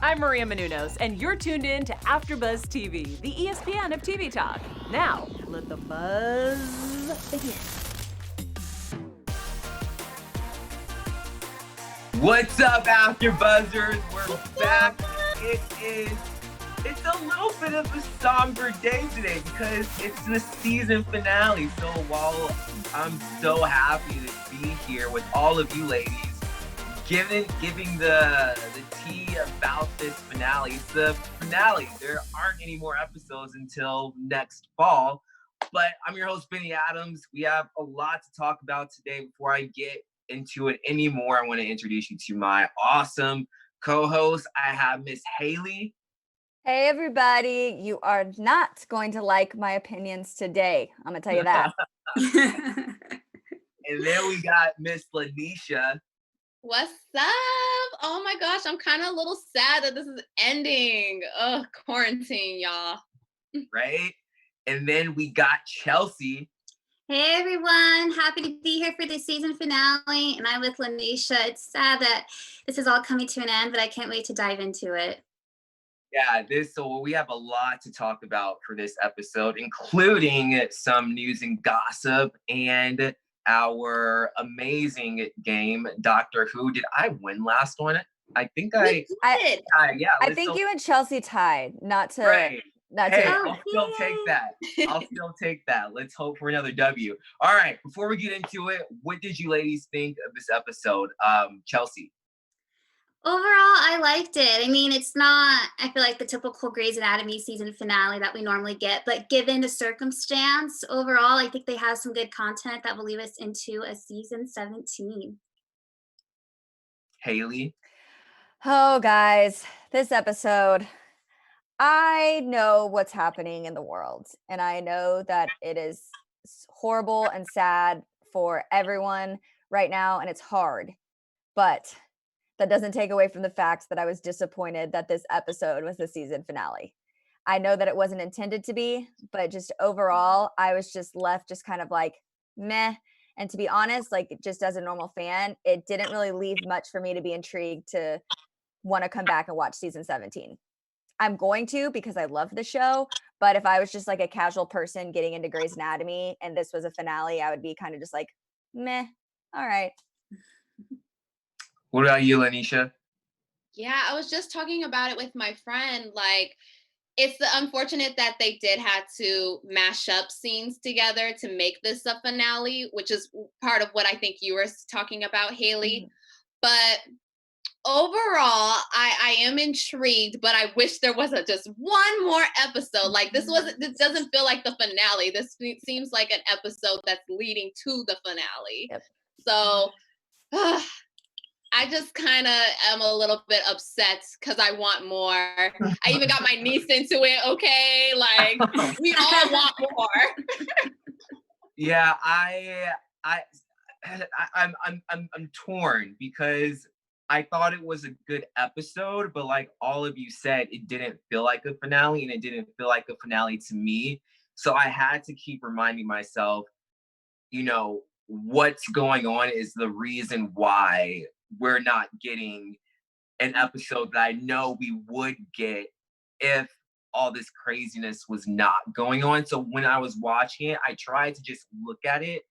I'm Maria Menounos, and you're tuned in to AfterBuzz TV, the ESPN of TV talk. Now, let the buzz begin. What's up, AfterBuzzers? We're back. It's a little bit of a somber day today because it's the season finale. So while I'm so happy to be here with all of you ladies, giving the tea about this finale. It's the finale. There aren't any more episodes until next fall. But I'm your host, Benny Adams. We have a lot to talk about today. Before I get into it anymore, I want to introduce you to my awesome co-host. I have Miss Haley. Hey everybody, you are not going to like my opinions today. I'm gonna tell you that. And then we got Miss Lanisha. What's up? Oh my gosh, I'm kind of a little sad that this is ending. Ugh, quarantine, y'all. Right? And then we got Chelsie. Hey everyone, happy to be here for the season finale. And I'm with Lanisha. It's sad that this is all coming to an end, but I can't wait to dive into it. Yeah, so we have a lot to talk about for this episode, including some news and gossip and our amazing game, Doctor Who. Did I win last one? I think I did. Yeah. I think you and Chelsie tied, not to. Right. Hey, to. I'll still take that. I'll still take that. Let's hope for another W. All right, before we get into it, what did you ladies think of this episode? Chelsie. Overall, I liked it. I mean, it's not, I feel like, the typical Grey's Anatomy season finale that we normally get, but given the circumstance, overall, I think they have some good content that will lead us into a season 17. Haley? Oh, guys, this episode, I know what's happening in the world, and I know that it is horrible and sad for everyone right now, and it's hard, but that doesn't take away from the fact that I was disappointed that this episode was the season finale. I know that it wasn't intended to be, but just overall, I was just left just kind of like, meh. And to be honest, like just as a normal fan, it didn't really leave much for me to be intrigued to want to come back and watch season 17. I'm going to because I love the show, but if I was just like a casual person getting into Grey's Anatomy and this was a finale, I would be kind of just like, meh, all right. What about you, Lanisha? Yeah, I was just talking about it with my friend. Like, it's unfortunate that they did have to mash up scenes together to make this a finale, which is part of what I think you were talking about, Haley. Mm-hmm. But overall, I am intrigued, but I wish there was just one more episode. Like this doesn't feel like the finale. This seems like an episode that's leading to the finale. Yep. So I just kind of am a little bit upset because I want more. I even got my niece into it. Okay, like we all want more. Yeah, I'm torn because I thought it was a good episode, but like all of you said, it didn't feel like a finale, and it didn't feel like a finale to me. So I had to keep reminding myself, you know, what's going on is the reason why we're not getting an episode that I know we would get if all this craziness was not going on. So when I was watching it, I tried to just look at it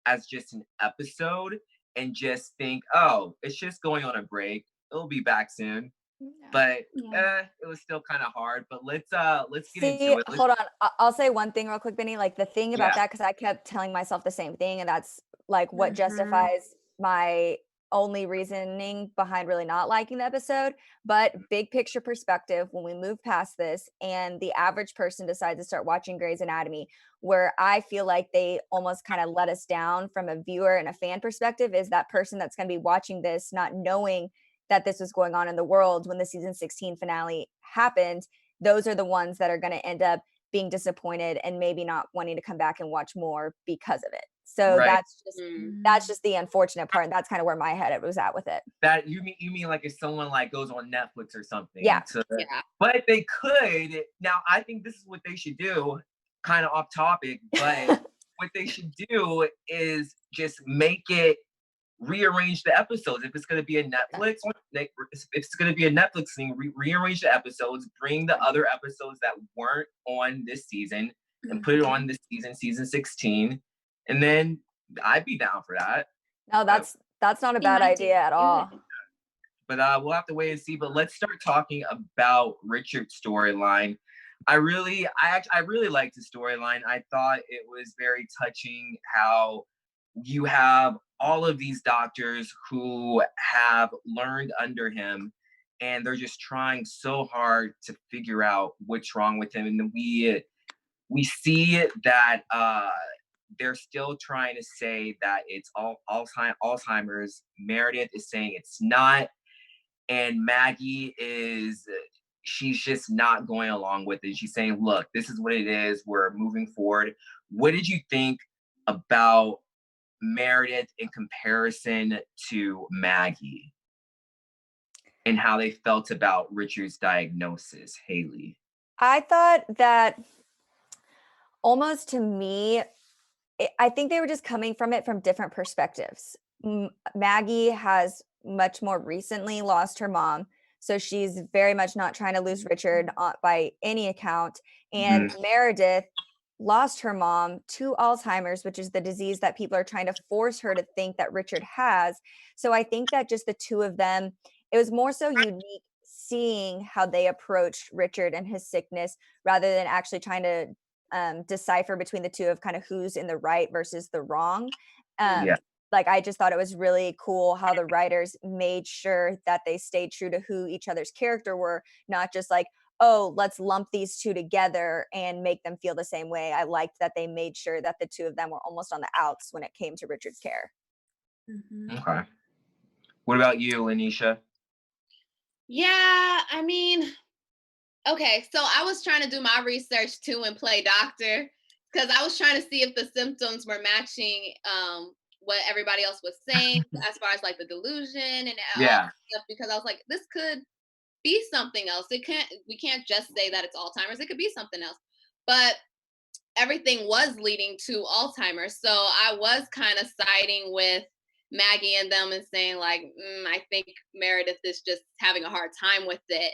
as just an episode and just think, oh, it's just going on a break. It'll be back soon. Yeah. But it was still kind of hard. But let's get into it. Hold on. I'll say one thing real quick, Benny. Like the thing about that, because I kept telling myself the same thing, and that's like what justifies my only reasoning behind really not liking the episode. But big picture perspective, when we move past this and the average person decides to start watching Grey's Anatomy, where I feel like they almost kind of let us down from a viewer and a fan perspective, is that person that's going to be watching this not knowing that this was going on in the world when the season 16 finale happened. Those are the ones that are going to end up being disappointed and maybe not wanting to come back and watch more because of it. So that's just the unfortunate part. And that's kind of where my head was at with it. That you mean like if someone like goes on Netflix or something. Yeah. But they could. Now I think this is what they should do, kind of off topic, but what they should do is just make it rearrange the episodes. If it's going to be a Netflix, if it's going to be a Netflix thing, rearrange the episodes, bring the other episodes that weren't on this season and put it on this season 16. And then I'd be down for that. No, that's not a bad idea at all. But we'll have to wait and see. But let's start talking about Richard's storyline. I really liked the storyline. I thought it was very touching how you have all of these doctors who have learned under him, and they're just trying so hard to figure out what's wrong with him. And we see that they're still trying to say that it's Alzheimer's. Meredith is saying it's not, and Maggie she's just not going along with it. She's saying, look, this is what it is. We're moving forward. What did you think about Meredith in comparison to Maggie and how they felt about Richard's diagnosis, Haley? I thought that almost to me, I think they were just coming from it from different perspectives. Maggie has much more recently lost her mom, so she's very much not trying to lose Richard by any account. And Meredith lost her mom to Alzheimer's, which is the disease that people are trying to force her to think that Richard has. So I think that just the two of them, it was more so unique seeing how they approached Richard and his sickness rather than actually trying to decipher between the two of kind of who's in the right versus the wrong. Like, I just thought it was really cool how the writers made sure that they stayed true to who each other's character were, not just like, oh, let's lump these two together and make them feel the same way. I liked that they made sure that the two of them were almost on the outs when it came to Richard's care. Okay. What about you, Lanisha? Yeah, I mean, okay, so I was trying to do my research too and play doctor because I was trying to see if the symptoms were matching what everybody else was saying as far as like the delusion and all that stuff, because I was like, this could be something else. We can't just say that it's Alzheimer's. It could be something else. But everything was leading to Alzheimer's. So I was kind of siding with Maggie and them and saying like, I think Meredith is just having a hard time with it.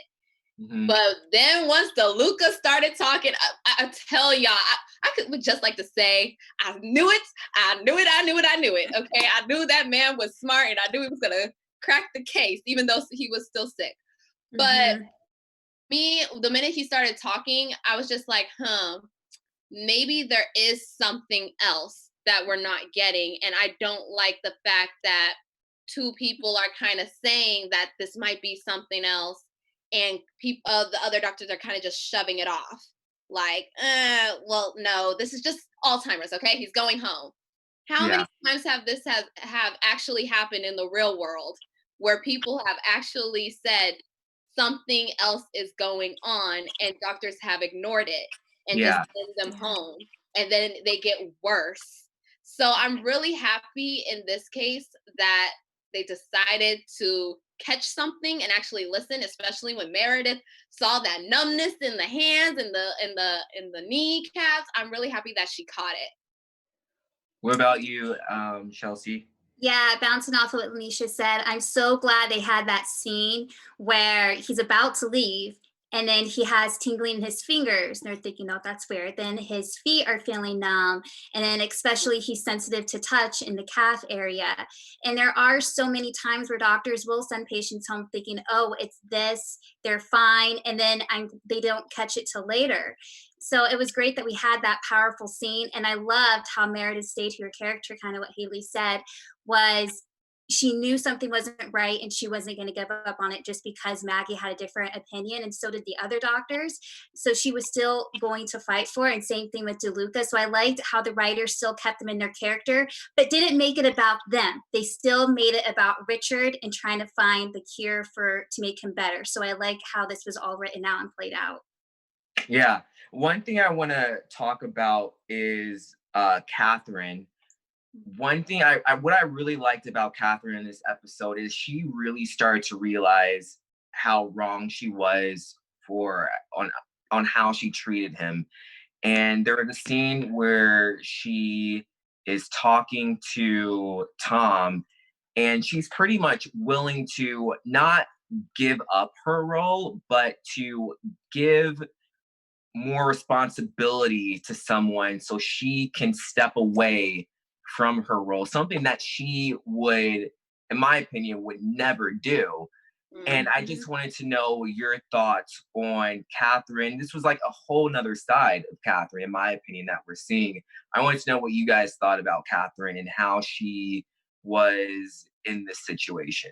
But then once DeLuca started talking, I tell y'all, I could just like to say, I knew it. Okay, I knew that man was smart, and I knew he was gonna crack the case, even though he was still sick. But the minute he started talking, I was just like, maybe there is something else that we're not getting, and I don't like the fact that two people are kind of saying that this might be something else. And the other doctors are kind of just shoving it off. Like, well, no, this is just Alzheimer's, okay? He's going home. How many times have actually happened in the real world where people have actually said something else is going on and doctors have ignored it and just send them home, and then they get worse? So I'm really happy in this case that they decided to catch something and actually listen, especially when Meredith saw that numbness in the hands and the kneecaps. I'm really happy that she caught it. What about you, Chelsie? Yeah, bouncing off of what Lanisha said, I'm so glad they had that scene where he's about to leave and then he has tingling in his fingers. And they're thinking, oh, that's weird. Then his feet are feeling numb. And then especially he's sensitive to touch in the calf area. And there are so many times where doctors will send patients home thinking, oh, it's this, they're fine. And then they don't catch it till later. So it was great that we had that powerful scene. And I loved how Meredith stayed to her character, kind of what Haley said, was she knew something wasn't right and she wasn't going to give up on it just because Maggie had a different opinion, and so did the other doctors. So she was still going to fight for it, and same thing with DeLuca. So I liked how the writers still kept them in their character, but didn't make it about them. They still made it about Richard and trying to find the cure to make him better. So I like how this was all written out and played out. Yeah. One thing I want to talk about is Katherine. One thing what I really liked about Katherine in this episode is she really started to realize how wrong she was on how she treated him. And there was a scene where she is talking to Tom and she's pretty much willing to not give up her role, but to give more responsibility to someone so she can step away from her role, something that she would, in my opinion, would never do. And I just wanted to know your thoughts on Katherine. This was like a whole nother side of Katherine, in my opinion, that we're seeing. I wanted to know what you guys thought about Katherine and how she was in this situation.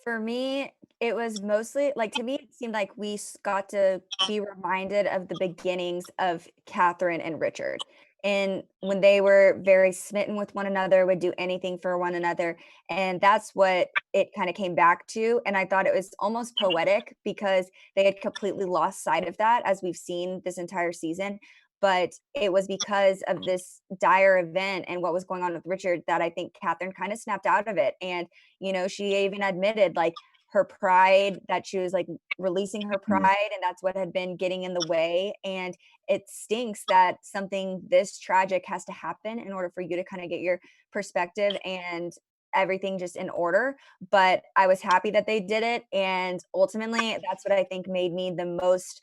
For me, it was mostly like, to me, it seemed like we got to be reminded of the beginnings of Katherine and Richard. And when they were very smitten with one another, would do anything for one another. And that's what it kind of came back to. And I thought it was almost poetic because they had completely lost sight of that, as we've seen this entire season. But it was because of this dire event and what was going on with Richard that I think Katherine kind of snapped out of it. And she even admitted like her pride, that she was like releasing her pride, and that's what had been getting in the way. And it stinks that something this tragic has to happen in order for you to kind of get your perspective and everything just in order. But I was happy that they did it. And ultimately, that's what I think made me the most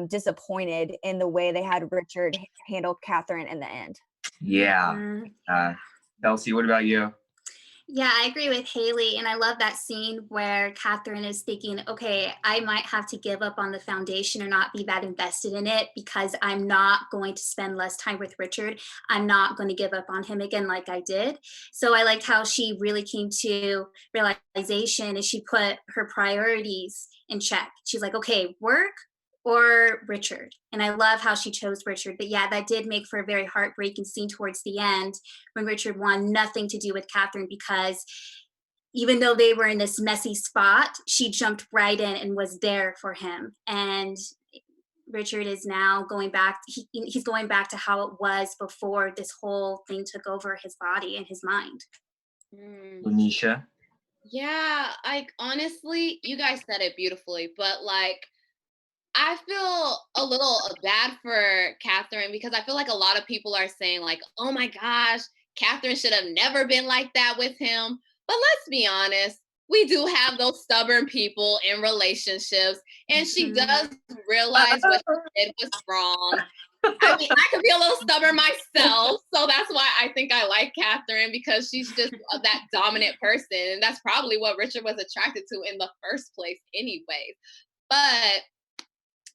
disappointed in the way they had Richard handle Katherine in the end. Yeah. Chelsie, what about you? Yeah, I agree with Haley. And I love that scene where Katherine is thinking, okay, I might have to give up on the foundation or not be that invested in it because I'm not going to spend less time with Richard. I'm not going to give up on him again like I did. So I liked how she really came to realization and she put her priorities in check. She's like, okay, work or Richard. And I love how she chose Richard. But yeah, that did make for a very heartbreaking scene towards the end when Richard wanted nothing to do with Katherine, because even though they were in this messy spot, she jumped right in and was there for him. And Richard is now going back, he's going back to how it was before this whole thing took over his body and his mind. Lanisha? Yeah, honestly, you guys said it beautifully, but like, I feel a little bad for Katherine because I feel like a lot of people are saying like, oh my gosh, Katherine should have never been like that with him. But let's be honest, we do have those stubborn people in relationships, and she does realize what she did was wrong. I mean, I could be a little stubborn myself, so that's why I think I like Katherine, because she's just that dominant person, and that's probably what Richard was attracted to in the first place anyway. But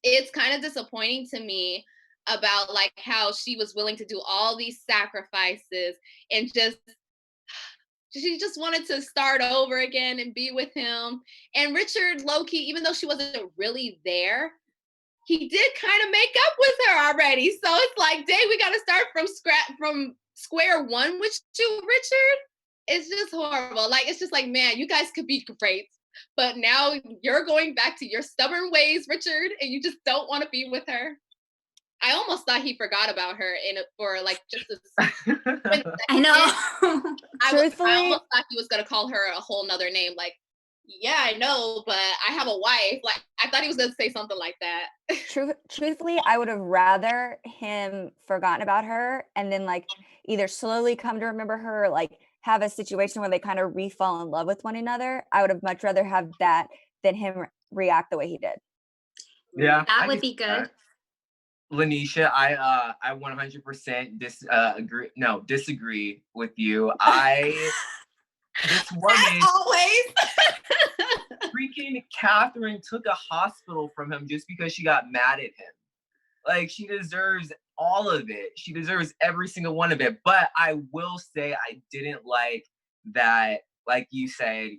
it's kind of disappointing to me about like how she was willing to do all these sacrifices and she just wanted to start over again and be with him. And Richard, low-key, even though she wasn't really there, he did kind of make up with her already. So it's like, dang, we got to start from square one with you, Richard. It's just horrible. Like, it's just like, man, you guys could be great, but now you're going back to your stubborn ways, Richard, and you just don't want to be with her. I almost thought he forgot about her for like just a I know. I almost thought he was gonna call her a whole nother name. Like, yeah, I know, but I have a wife. Like, I thought he was gonna say something like that. Truthfully, I would have rather him forgotten about her and then like either slowly come to remember her, or like have a situation where they kind of re-fall in love with one another. I would have much rather have that than him react the way he did. Yeah, that would be good. Lanisha, I 100% disagree with you. This woman always freaking Katherine took a hospital from him just because she got mad at him. Like, she deserves all of it. She deserves every single one of it. But I will say I didn't like that, like you said,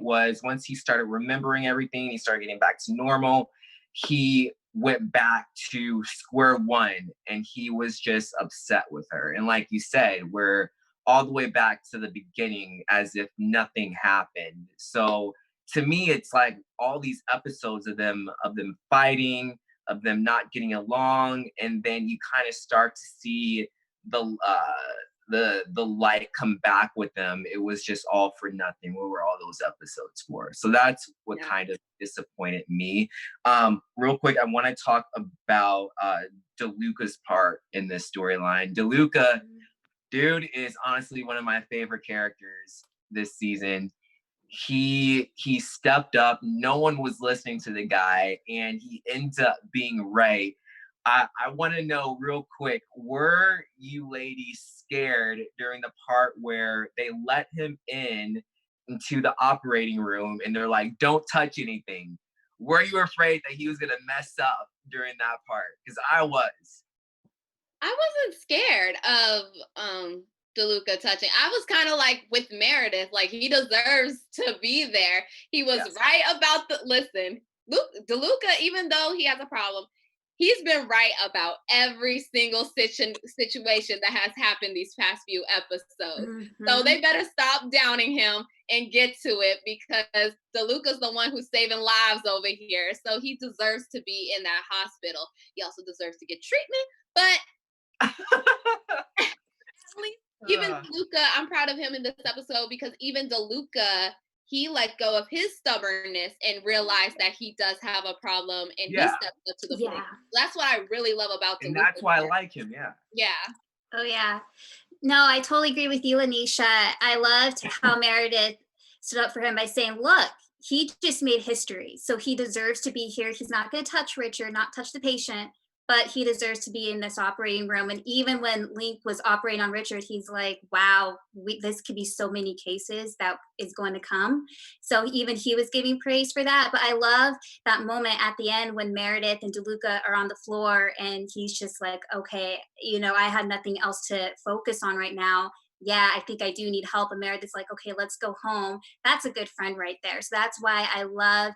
once he started remembering everything, he started getting back to normal, he went back to square one and he was just upset with her. And like you said, we're all the way back to the beginning as if nothing happened. So to me, it's like all these episodes of them fighting, of them not getting along, and then you kind of start to see the light come back with them. It was just all for nothing. What were all those episodes for? So that's what kind of disappointed me. Real quick, I want to talk about DeLuca's part in this storyline. DeLuca Dude is honestly one of my favorite characters this season. He stepped up. No one was listening to the guy, and he ends up being right. I want to know real quick, were you ladies scared during the part where they let him into the operating room and they're like, don't touch anything? Were you afraid that he was going to mess up during that part? Because I was. I wasn't scared of DeLuca touching. I was kind of like with Meredith, like he deserves to be there. He was right about DeLuca, even though he has a problem, he's been right about every single situation that has happened these past few episodes. So they better stop downing him and get to it, because DeLuca's the one who's saving lives over here. So he deserves to be in that hospital. He also deserves to get treatment, but even DeLuca, I'm proud of him in this episode, because even DeLuca, he let go of his stubbornness and realized that he does have a problem, and he stepped up to the plate. That's what I really love about DeLuca. And that's why I like him, Yeah. Oh, yeah. No, I totally agree with you, Lanisha. I loved how Meredith stood up for him by saying, look, he just made history, so he deserves to be here. He's not going to touch Richard, not touch the patient, but he deserves to be in this operating room. And even when Link was operating on Richard, he's like, wow, this could be so many cases that is going to come. So even he was giving praise for that. But I love that moment at the end when Meredith and DeLuca are on the floor and he's just like, okay, I had nothing else to focus on right now. Yeah, I think I do need help. And Meredith's like, okay, let's go home. That's a good friend right there. So that's why I love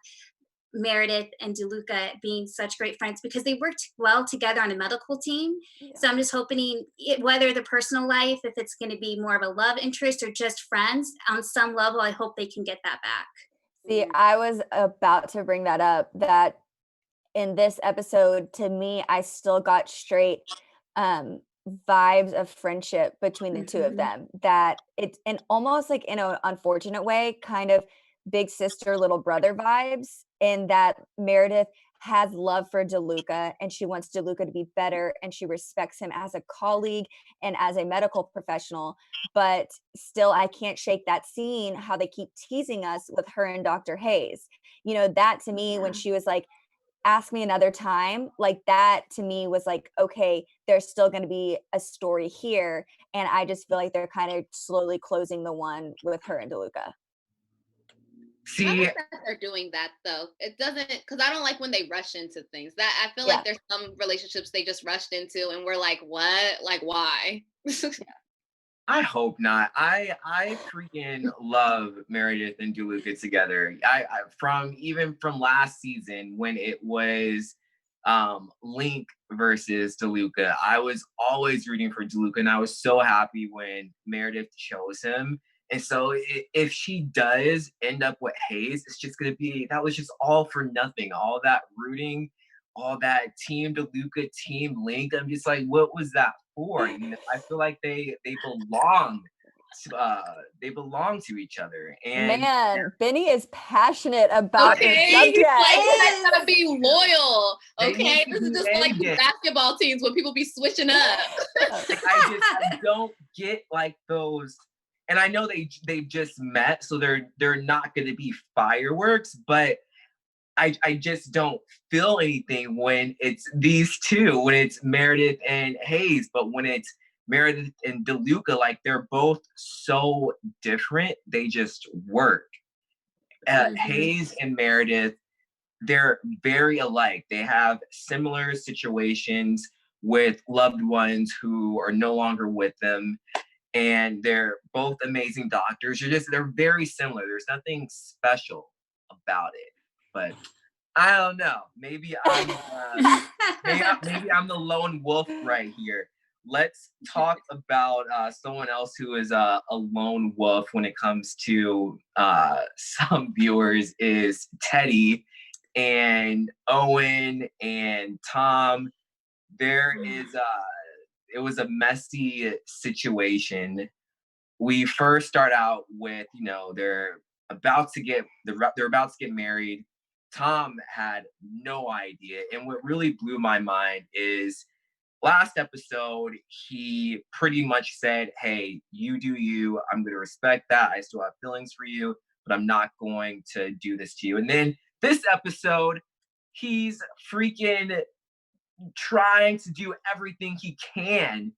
Meredith and DeLuca being such great friends, because they worked well together on a medical team. So I'm just hoping whether the personal life, if it's going to be more of a love interest or just friends, on some level, I hope they can get that back. See, I was about to bring that up, that in this episode, to me, I still got straight vibes of friendship between the two of them, that it's in almost like in an unfortunate way, kind of big sister, little brother vibes, in that Meredith has love for DeLuca and she wants DeLuca to be better and she respects him as a colleague and as a medical professional. But still, I can't shake that scene, how they keep teasing us with her and Dr. Hayes. That to me, when she was like, ask me another time, like that to me was like, okay, there's still going to be a story here. And I just feel like they're kind of slowly closing the one with her and DeLuca. See, I like that they're doing that though. It doesn't, because I don't like when they rush into things. That I feel like there's some relationships they just rushed into and we're like, what? Like, why? I hope not. I freaking love Meredith and DeLuca together. I from last season when it was Link versus DeLuca, I was always rooting for DeLuca, and I was so happy when Meredith chose him. And so if she does end up with Hayes, it's just gonna be, that was just all for nothing. All that rooting, all that team DeLuca, team Link. I'm just like, what was that for? I feel like they belong. They belong to each other. And man, Benny is passionate about this subject. They gotta be loyal. Okay, this is just like basketball teams when people be switching up. I don't get like those. And I know they've just met, so they're not going to be fireworks, but I just don't feel anything when it's these two, when it's Meredith and Hayes. But when it's Meredith and DeLuca, like they're both so different, they just work. Hayes and Meredith, they're very alike. They have similar situations with loved ones who are no longer with them. And they're both amazing doctors. They're very similar. There's nothing special about it. But I don't know. Maybe I'm the lone wolf right here. Let's talk about someone else who is a lone wolf when it comes to some viewers, is Teddy and Owen and Tom. There is it was a messy situation. We first start out with, they're about to get married. Tom had no idea. And what really blew my mind is, last episode, he pretty much said, hey, you do you. I'm going to respect that. I still have feelings for you, but I'm not going to do this to you. And then this episode, he's freaking trying to do everything he can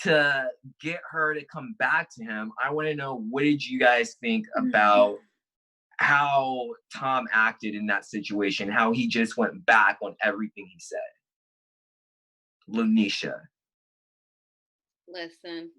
to get her to come back to him. I want to know, what did you guys think about how Tom acted in that situation, how he just went back on everything he said? Lanisha. Listen,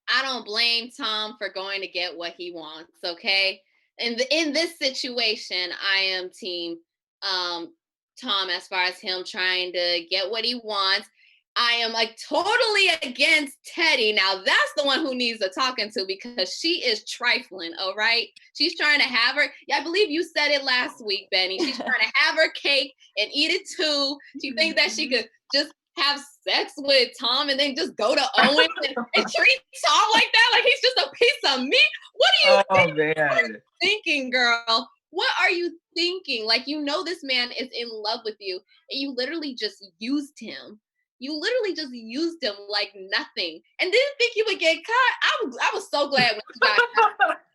I don't blame Tom for going to get what he wants, okay? In this situation, I am team Tom as far as him trying to get what he wants. I am like totally against Teddy. Now that's the one who needs a talking to, because she is trifling, all right? She's trying to have her, yeah, I believe you said it last week, Benny. She's trying to have her cake and eat it too. She thinks that she could just have sex with Tom and then just go to Owen and treat Tom like that, like he's just a piece of meat. What are you thinking, girl? What are you thinking? Like, you know this man is in love with you, and you literally just used him. You literally just used him like nothing, and didn't think you would get caught. I was so glad when you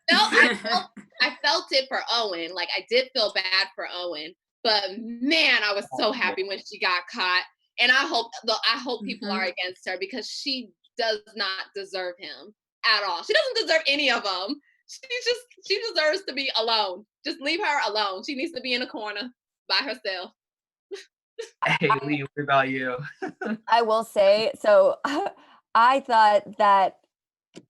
got caught. I felt it for Owen. Like, I did feel bad for Owen, but man, I was so happy when she got caught. And I hope people are against her, because she does not deserve him at all. She doesn't deserve any of them. She deserves to be alone. Just leave her alone. She needs to be in a corner by herself. Hey, Lee, what about you? I will say, so I thought that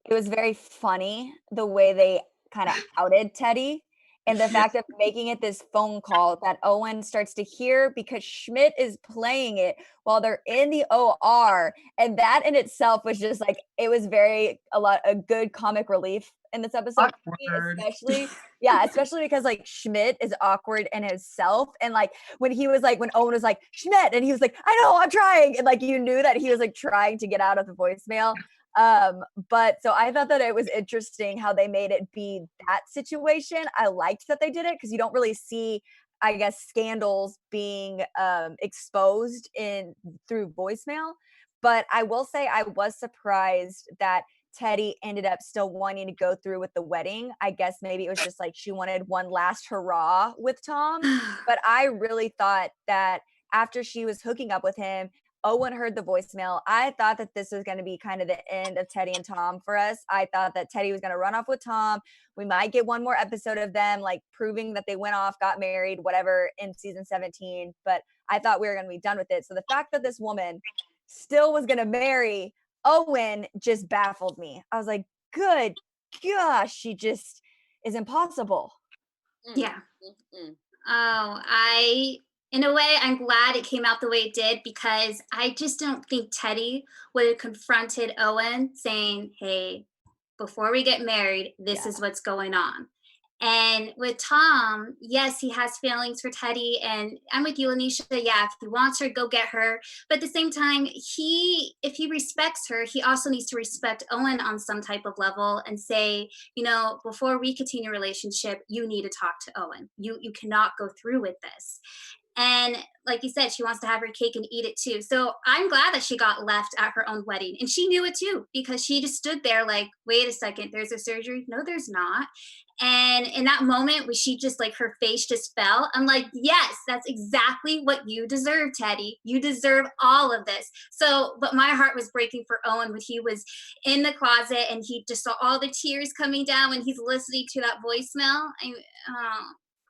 it was very funny the way they kind of outed Teddy, and the fact of making it this phone call that Owen starts to hear because Schmidt is playing it while they're in the OR. And that in itself was just like, it was a good comic relief in this episode, especially because like Schmidt is awkward in himself. And like when Owen was like, Schmidt, and he was like, I know, I'm trying. And like, you knew that he was like trying to get out of the voicemail. But so I thought that it was interesting how they made it be that situation. I liked that they did it, because you don't really see, I guess, scandals being exposed through voicemail. But I will say I was surprised that Teddy ended up still wanting to go through with the wedding. I guess maybe it was just like she wanted one last hurrah with Tom. But I really thought that after she was hooking up with him, Owen heard the voicemail. I thought that this was going to be kind of the end of Teddy and Tom for us. I thought that Teddy was going to run off with Tom. We might get one more episode of them like proving that they went off, got married, whatever, in season 17. But I thought we were going to be done with it. So the fact that this woman still was going to marry Owen just baffled me. I was like, good gosh, she just is impossible. Yeah. In a way, I'm glad it came out the way it did, because I just don't think Teddy would have confronted Owen saying, hey, before we get married, this is what's going on. And with Tom, yes, he has feelings for Teddy, and I'm with you, Lanisha. Yeah, if he wants her, go get her. But at the same time, if he respects her, he also needs to respect Owen on some type of level and say, before we continue a relationship, you need to talk to Owen. You cannot go through with this. And like you said, she wants to have her cake and eat it too. So I'm glad that she got left at her own wedding. And she knew it too, because she just stood there like, wait a second, there's a surgery? No, there's not. And in that moment where she just like, her face just fell, I'm like, yes, that's exactly what you deserve, Teddy. You deserve all of this. So, but my heart was breaking for Owen when he was in the closet and he just saw all the tears coming down when he's listening to that voicemail.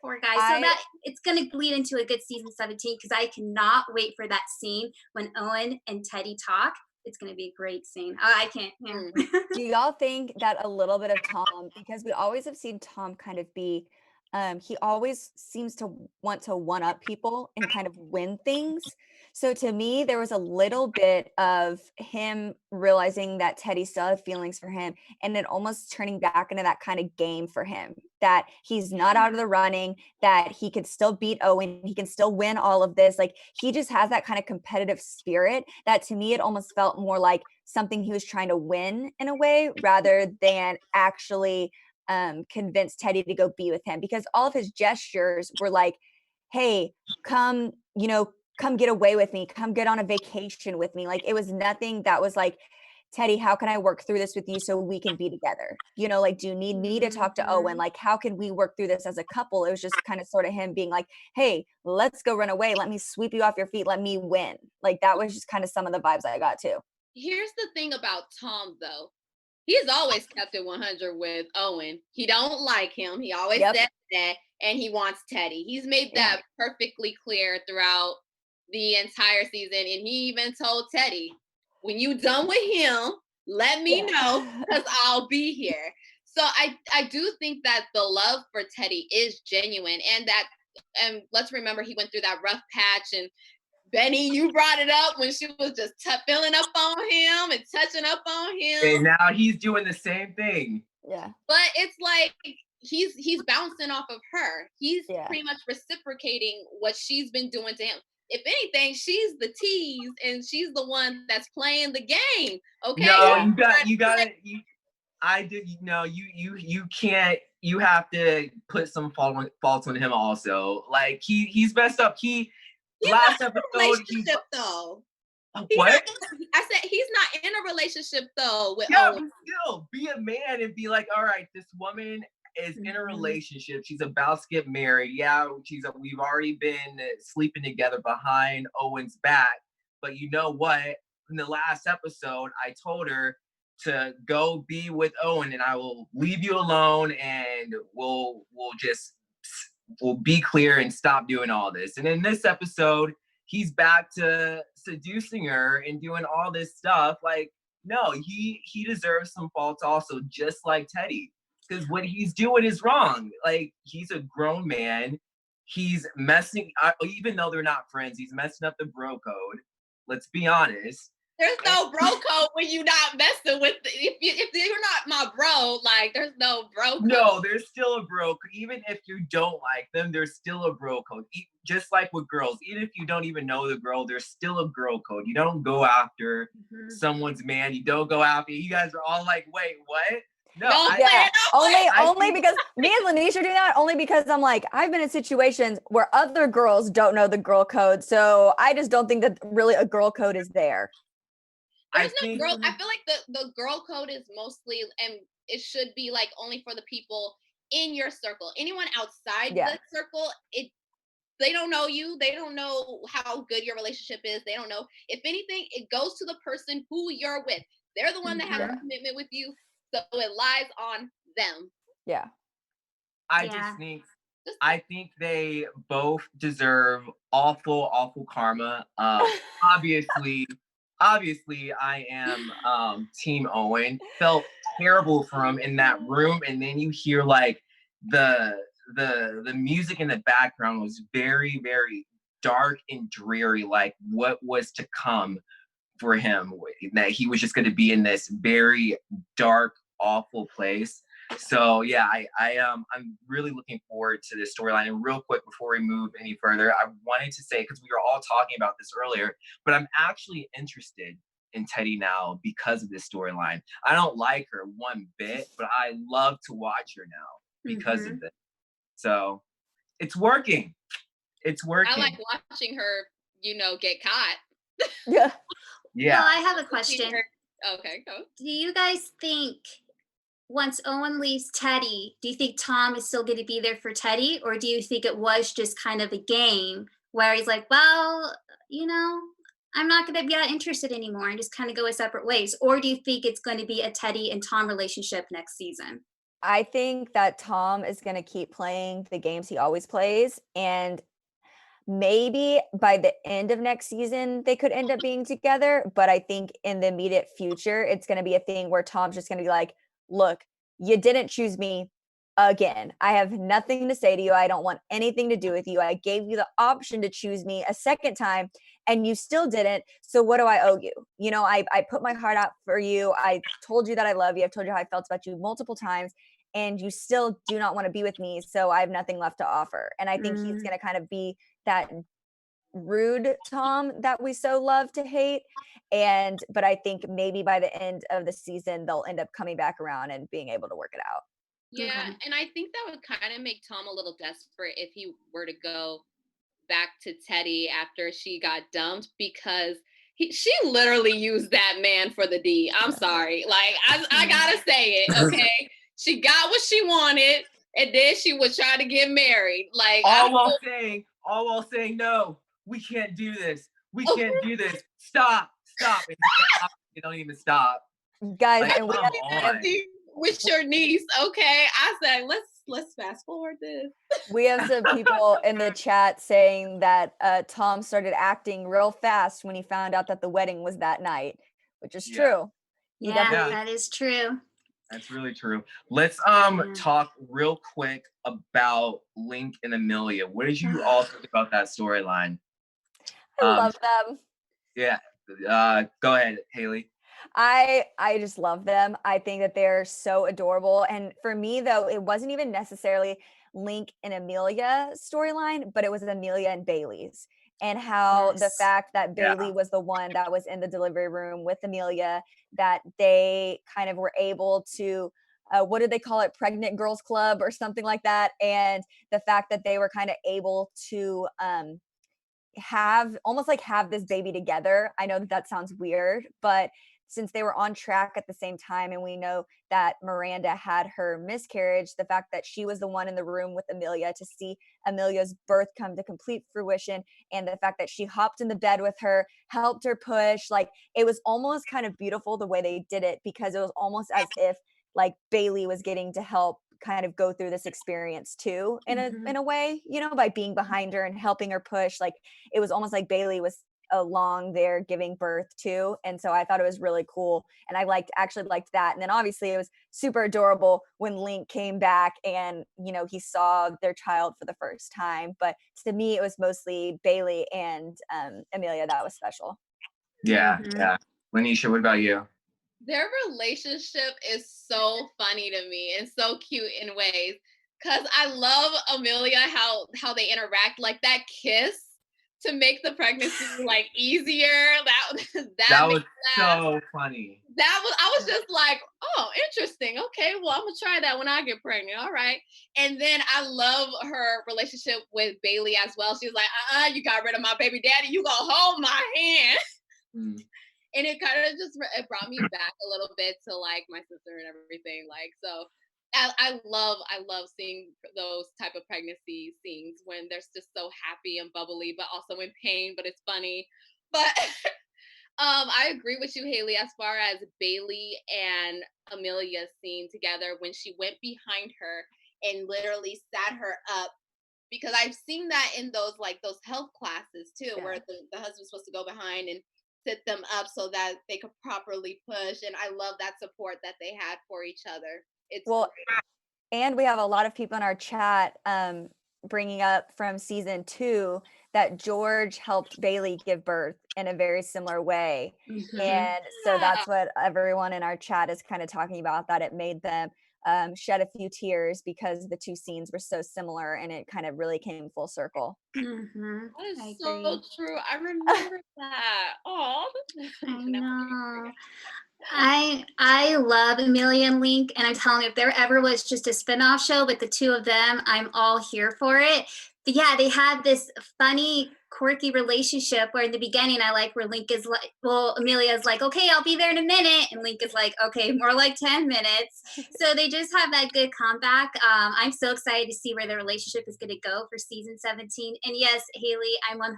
Poor guy. So that it's going to lead into a good season 17, because I cannot wait for that scene when Owen and Teddy talk. It's going to be a great scene. I can't. Yeah. Do y'all think that a little bit of Tom, because we always have seen Tom kind of be, he always seems to want to one up people and kind of win things. So to me, there was a little bit of him realizing that Teddy still had feelings for him, and then almost turning back into that kind of game for him, that he's not out of the running, that he could still beat Owen, he can still win all of this. Like, he just has that kind of competitive spirit that to me, it almost felt more like something he was trying to win in a way, rather than actually convince Teddy to go be with him, because all of his gestures were like, hey, come come get away with me, come get on a vacation with me. Like, it was nothing that was like, Teddy, how can I work through this with you so we can be together? You know, like, do you need me to talk to Owen? Like, how can we work through this as a couple? It was just kind of sort of him being like, hey, let's go run away. Let me sweep you off your feet. Let me win. Like, that was just kind of some of the vibes I got too. Here's the thing about Tom, though. He's always kept it 100 with Owen. He don't like him. He always says that, and he wants Teddy. He's made that perfectly clear throughout the entire season, and he even told Teddy, when you done with him, let me know, because I'll be here. So I do think that the love for Teddy is genuine, and let's remember he went through that rough patch, and Benny, you brought it up when she was just filling up on him and touching up on him. And now he's doing the same thing. Yeah. But it's like he's bouncing off of her. He's pretty much reciprocating what she's been doing to him. If anything, she's the tease and she's the one that's playing the game. Okay. No, you can't, you have to put some faults on him also. Like he's messed up. Last episode, though. What? I said he's not in a relationship though with Owen. But still, be a man and be like, all right, this woman is in a relationship. She's about to get married. Yeah, we've already been sleeping together behind Owen's back. But you know what? In the last episode, I told her to go be with Owen, and I will leave you alone, and we'll be clear and stop doing all this. And in this episode, he's back to seducing her and doing all this stuff. Like, no, he deserves some faults also, just like Teddy, because what he's doing is wrong. Like, he's a grown man. He's messing, even though they're not friends, he's messing up the bro code. Let's be honest. There's no bro code when you're not messing with, if you're not my bro, like, there's no bro code. No, there's still a bro code. Even if you don't like them, there's still a bro code. Just like with girls, even if you don't even know the girl, there's still a girl code. You don't go after someone's man. You don't go after, you guys are all like, wait, what? No, only because me and Lanisha do that, only because I'm like, I've been in situations where other girls don't know the girl code. So I just don't think that really a girl code is there. There's no girl. I feel like the girl code is mostly, and it should be like only for the people in your circle. Anyone outside the circle, they don't know you. They don't know how good your relationship is. They don't know. If anything, it goes to the person who you're with. They're the one that has a commitment with you. So it lies on them. Yeah. I think they both deserve awful karma. Obviously, I am Team Owen. Felt terrible for him in that room, and then you hear like the music in the background was very, very dark and dreary, like what was to come for him. That he was just going to be in this very dark, awful place. So yeah, I'm really looking forward to this storyline. And real quick, before we move any further, I wanted to say, because we were all talking about this earlier, but I'm actually interested in Teddy now because of this storyline. I don't like her one bit, but I love to watch her now because of this. So it's working. It's working. I like watching her, get caught. Yeah. Well, I have a question. Okay, go. Do you guys think once Owen leaves Teddy, do you think Tom is still going to be there for Teddy? Or do you think it was just kind of a game where he's like, well, I'm not going to be that interested anymore and just kind of go a separate ways? Or do you think it's going to be a Teddy and Tom relationship next season? I think that Tom is going to keep playing the games he always plays. And maybe by the end of next season, they could end up being together. But I think in the immediate future, it's going to be a thing where Tom's just going to be like, look, you didn't choose me again. I have nothing to say to you. I don't want anything to do with you. I gave you the option to choose me a second time and you still didn't. So what do I owe you? I put my heart out for you. I told you that I love you. I've told you how I felt about you multiple times and you still do not want to be with me. So I have nothing left to offer. And I think he's going to kind of be that rude Tom that we so love to hate. But I think maybe by the end of the season, they'll end up coming back around and being able to work it out. Yeah, and I think that would kind of make Tom a little desperate if he were to go back to Teddy after she got dumped because she literally used that man for the D. I'm sorry. Like, I gotta say it, okay? She got what she wanted, and then she was trying to get married. Like, all while saying, no, we can't do this. We can't do this. Stop. And they don't even stop. Guys, Like, and we come have, on. with your niece, okay? I said, let's fast forward this. we have some people in the chat saying that Tom started acting real fast when he found out that the wedding was that night, which is true. Yeah, that is true. That's really true. Let's talk real quick about Link and Amelia. What did you all think about that storyline? I love them. Yeah. Go ahead, Haley. I just love them. I think that they're so adorable. And for me, though, it wasn't even necessarily Link and Amelia storyline, but it was Amelia and Bailey's. And how the fact that Bailey was the one that was in the delivery room with Amelia, that they kind of were able to, what did they call it? Pregnant Girls Club or something like that. And the fact that they were kind of able to have this baby together. I know that sounds weird, but since they were on track at the same time, and we know that Miranda had her miscarriage, the fact that she was the one in the room with Amelia to see Amelia's birth come to complete fruition, and the fact that she hopped in the bed with her, helped her push, like, it was almost kind of beautiful the way they did it, because it was almost as if like Bailey was getting to help kind of go through this experience too, in a way, by being behind her and helping her push. Like, it was almost like Bailey was along there giving birth too. And so I thought it was really cool. And I actually liked that. And then obviously it was super adorable when Link came back and, he saw their child for the first time. But to me, it was mostly Bailey and Amelia that was special. Yeah. Lanisha, what about you? Their relationship is so funny to me and so cute in ways. Cause I love Amelia, how they interact, like that kiss to make the pregnancy like easier. That was so funny. I was just like, oh, interesting. Okay, well, I'm gonna try that when I get pregnant. All right. And then I love her relationship with Bailey as well. She was like, you got rid of my baby daddy. You gonna hold my hand. And it kind of it brought me back a little bit to like my sister and everything. Like, so I love seeing those type of pregnancy scenes when they're just so happy and bubbly, but also in pain, but it's funny. But I agree with you, Haley, as far as Bailey and Amelia scene together when she went behind her and literally sat her up. Because I've seen that in those health classes too, where the husband's supposed to go behind and sit them up so that they could properly push. And I love that support that they had for each other. It's great. And we have a lot of people in our chat bringing up from season 2 that George helped Bailey give birth in a very similar way. And so that's what everyone in our chat is kind of talking about, that it made them shed a few tears because the two scenes were so similar and it kind of really came full circle. That is so true. I remember that. Oh, I know. I love Amelia and Link, and I'm telling you, if there ever was just a spinoff show with the two of them, I'm all here for it. But yeah, they had this funny, quirky relationship where in the beginning I like where Link is like, well, Amelia is like, okay, I'll be there in a minute. And Link is like, okay, more like 10 minutes. So they just have that good comeback. I'm so excited to see where the relationship is going to go for season 17. And yes, Haley, I'm 100%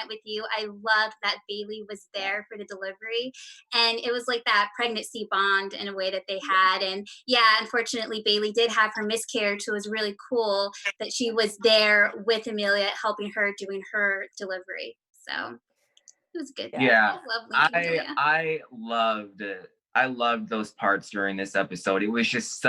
with you. I loved that Bailey was there for the delivery. And it was like that pregnancy bond in a way that they had. And yeah, unfortunately, Bailey did have her miscarriage. So it was really cool that she was there with Amelia, helping her, doing her delivery. So it was good. Yeah, I loved it. I loved those parts during this episode. It was just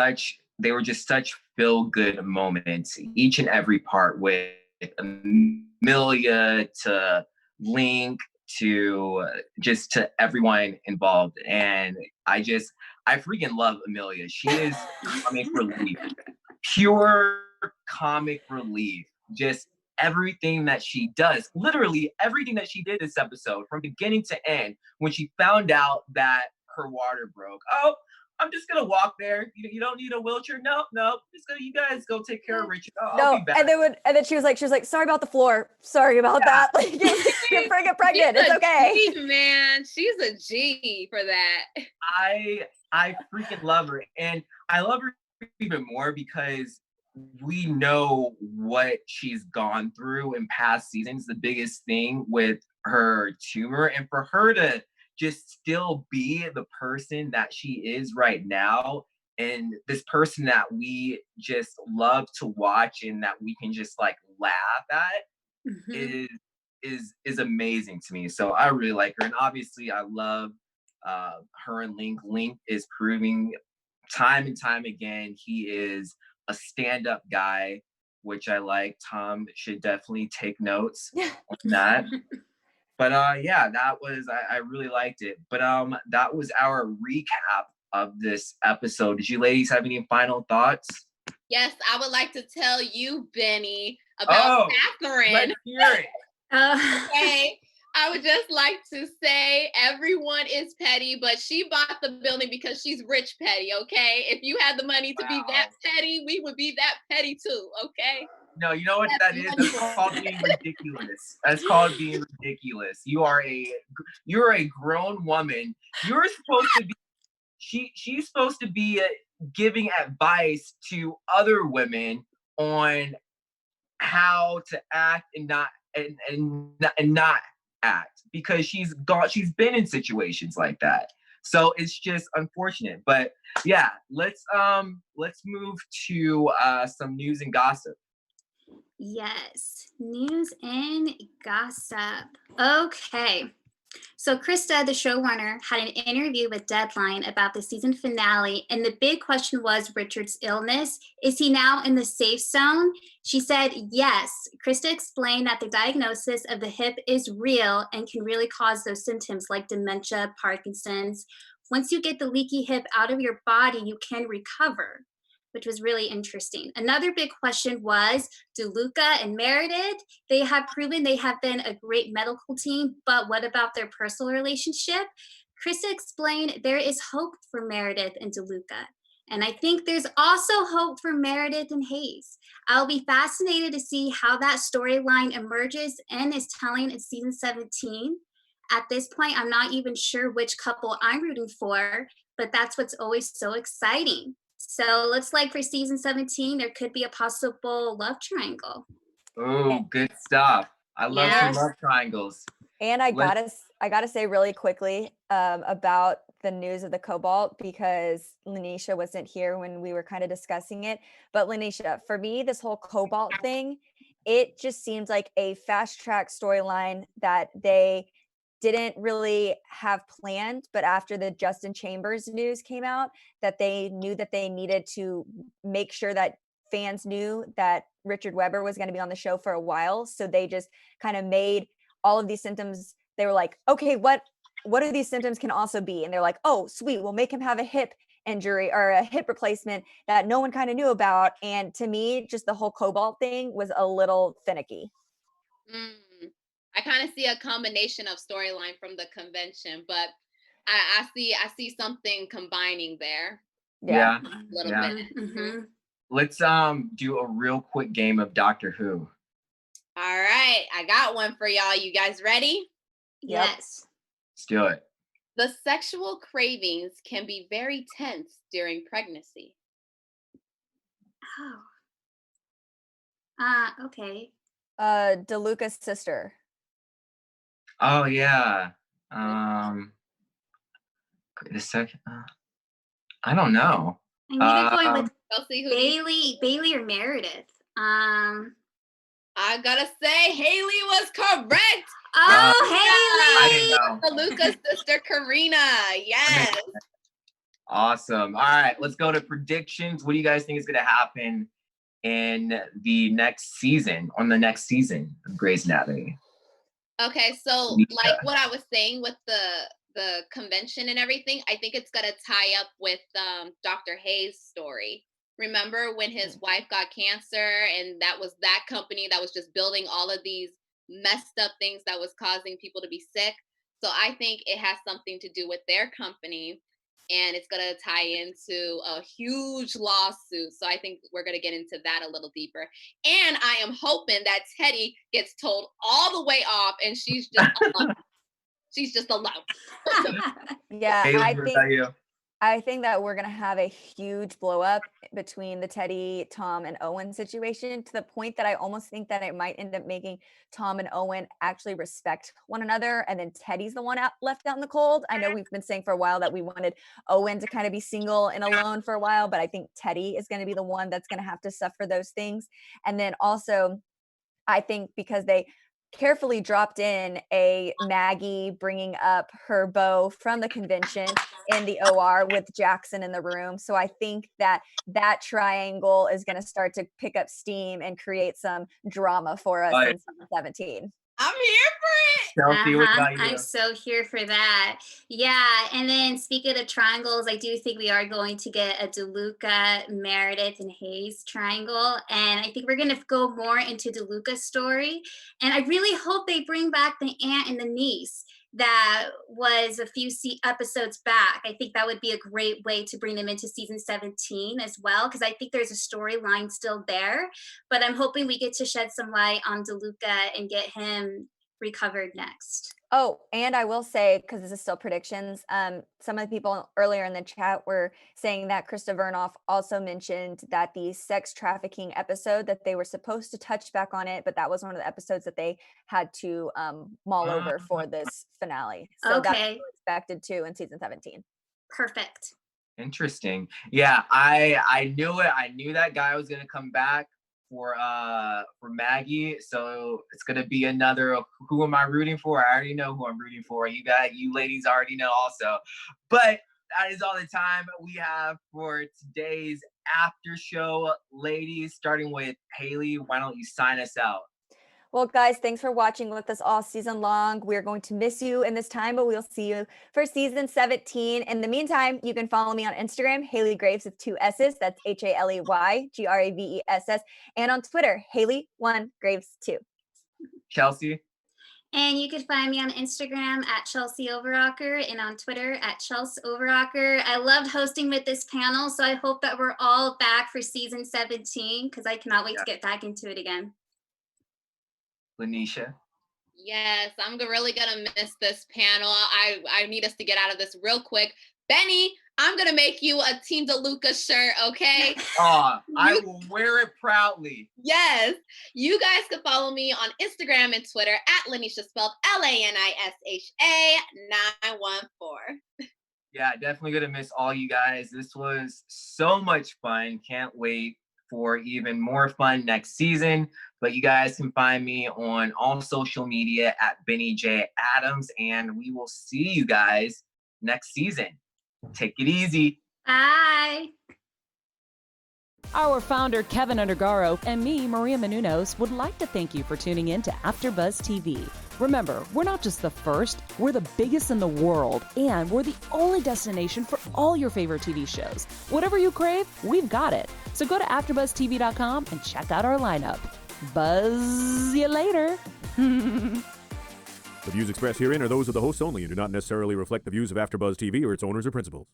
they were just such feel-good moments, each and every part, with Amelia to Link to everyone involved. And I freaking love Amelia. She is comic relief, pure comic relief. Just everything that she does, literally everything that she did this episode from beginning to end, when she found out that her water broke. Oh, I'm just gonna walk there. You don't need a wheelchair. No. Just go. You guys go take care of Richard. I'll No, be back. and then she was like, sorry about the floor. Sorry about that. Like, you're freaking pregnant. It's okay. G, man, she's a G for that. I freaking love her, and I love her even more because we know what she's gone through in past seasons. The biggest thing with her tumor, and for her to just still be the person that she is right now, and this person that we just love to watch and that we can just like laugh at is amazing to me. So I really like her, and obviously I love her and Link. Link is proving time and time again he is a stand-up guy, which I like. Tom should definitely take notes on that. But yeah, that was I really liked it. But that was our recap of this episode. Did you ladies have any final thoughts? Yes, I would like to tell you, Benny, about Katherine. Let's hear it. Okay. I would just like to say everyone is petty, but she bought the building because she's rich petty, okay? If you had the money to be that petty, we would be that petty too, okay? No, you know what that is? That's called being ridiculous. That's called being ridiculous. You're a grown woman. You're supposed to be she's supposed to be giving advice to other women on how to act and not act, because she's been in situations like that. So it's just unfortunate. But yeah, let's move to some news and gossip. Yes, news and gossip. Okay. So Krista, the showrunner, had an interview with Deadline about the season finale, and the big question was Richard's illness. Is he now in the safe zone? She said yes. Krista explained that the diagnosis of the hip is real and can really cause those symptoms like dementia, Parkinson's. Once you get the leaky hip out of your body, you can recover, which was really interesting. Another big question was, do Luca and Meredith, they have proven they have been a great medical team, but what about their personal relationship? Krista explained there is hope for Meredith and DeLuca. And I think there's also hope for Meredith and Hayes. I'll be fascinated to see how that storyline emerges and is telling in season 17. At this point, I'm not even sure which couple I'm rooting for, but that's what's always so exciting. So looks like for season 17, there could be a possible love triangle. Oh, good stuff. I love some love triangles. And I gotta say really quickly about the news of the cobalt, because Lanisha wasn't here when we were kind of discussing it. But Lanisha, for me, this whole cobalt thing, it just seems like a fast track storyline that they didn't really have planned, but after the Justin Chambers news came out, that they knew that they needed to make sure that fans knew that Richard Weber was going to be on the show for a while. So they just kind of made all of these symptoms. They were like, okay, what do these symptoms can also be? And they're like, oh, sweet, we'll make him have a hip injury or a hip replacement that no one kind of knew about. And to me, just the whole cobalt thing was a little finicky. I kind of see a combination of storyline from the convention, but I see something combining there. Yeah. A little bit. Mm-hmm. Let's do a real quick game of Doctor Who. All right, I got one for y'all. You guys ready? Yes. Let's do it. The sexual cravings can be very tense during pregnancy. Oh. Okay. DeLuca's sister. Oh yeah. The second. I don't know. I'm either going with Chelsie, Bailey or Meredith. I gotta say, Haley was correct. Oh, Haley! I didn't know. DeLuca's sister, Karina. Yes. Awesome. All right, let's go to predictions. What do you guys think is going to happen in the next season, of Grey's Anatomy? Okay, so like what I was saying with the convention and everything, I think it's gonna tie up with Dr. Hayes' story. Remember when his wife got cancer, and that was that company that was just building all of these messed up things that was causing people to be sick. So I think it has something to do with their company. and it's going to tie into a huge lawsuit. So I think we're going to get into that a little deeper. And I am hoping that Teddy gets told all the way off and she's just alone. She's just alone. Yeah, Haley, what about you? I think that we're going to have a huge blow up between the Teddy, Tom, and Owen situation, to the point that I almost think that it might end up making Tom and Owen actually respect one another. And then Teddy's the one left out in the cold. I know we've been saying for a while that we wanted Owen to kind of be single and alone for a while, but I think Teddy is going to be the one that's going to have to suffer those things. And then also, I think because they carefully dropped in a Maggie bringing up her beau from the convention in the OR with Jackson in the room. So I think that that triangle is going to start to pick up steam and create some drama for us in season 17. I'm here for it. Chelsie, what about you? I'm so here for that. Yeah, and then speaking of triangles, I do think we are going to get a DeLuca, Meredith, and Hayes triangle, and I think we're going to go more into DeLuca's story. And I really hope they bring back the aunt and the niece that was a few episodes back. I think that would be a great way to bring them into season 17 as well, because I think there's a storyline still there, but I'm hoping we get to shed some light on DeLuca and get him recovered next. Oh, and I will say, because this is still predictions, some of the people earlier in the chat were saying that Krista Vernoff also mentioned that the sex trafficking episode, that they were supposed to touch back on it, but that was one of the episodes that they had to mull over for this finale. So that's expected too in season 17. Perfect. Interesting. Yeah, I knew it. I knew that guy was gonna come back for Maggie. So it's gonna be another who am I rooting for? I already know who I'm rooting for. You ladies already know also. But that is all the time we have for today's after show. Ladies, starting with Haley, why don't you sign us out? Well, guys, thanks for watching with us all season long. We're going to miss you in this time, but we'll see you for season 17. In the meantime, you can follow me on Instagram, Haley Graves with 2 S's. That's HALEYGRAVESS. And on Twitter, Haley1Graves2. Chelsie? And you can find me on Instagram at Chelsie Overocker and on Twitter at Chelsie Overocker. I loved hosting with this panel, so I hope that we're all back for season 17 because I cannot wait to get back into it again. Lanisha? Yes, I'm really gonna miss this panel. I need us to get out of this real quick. Benny, I'm gonna make you a Team DeLuca shirt, okay? I will wear it proudly. Yes. You guys can follow me on Instagram and Twitter at Lanisha, spelled LANISHA914. Yeah, definitely gonna miss all you guys. This was so much fun. Can't wait for even more fun next season. But you guys can find me on all social media at Benny J Adams, and we will see you guys next season. Take it easy. Bye. Our founder, Keven Undergaro, and me, Maria Menounos, would like to thank you for tuning in to AfterBuzz TV. Remember, we're not just the first, we're the biggest in the world, and we're the only destination for all your favorite TV shows. Whatever you crave, we've got it. So go to AfterBuzzTV.com and check out our lineup. Buzz you later. The views expressed herein are those of the hosts only and do not necessarily reflect the views of AfterBuzz TV or its owners or principals.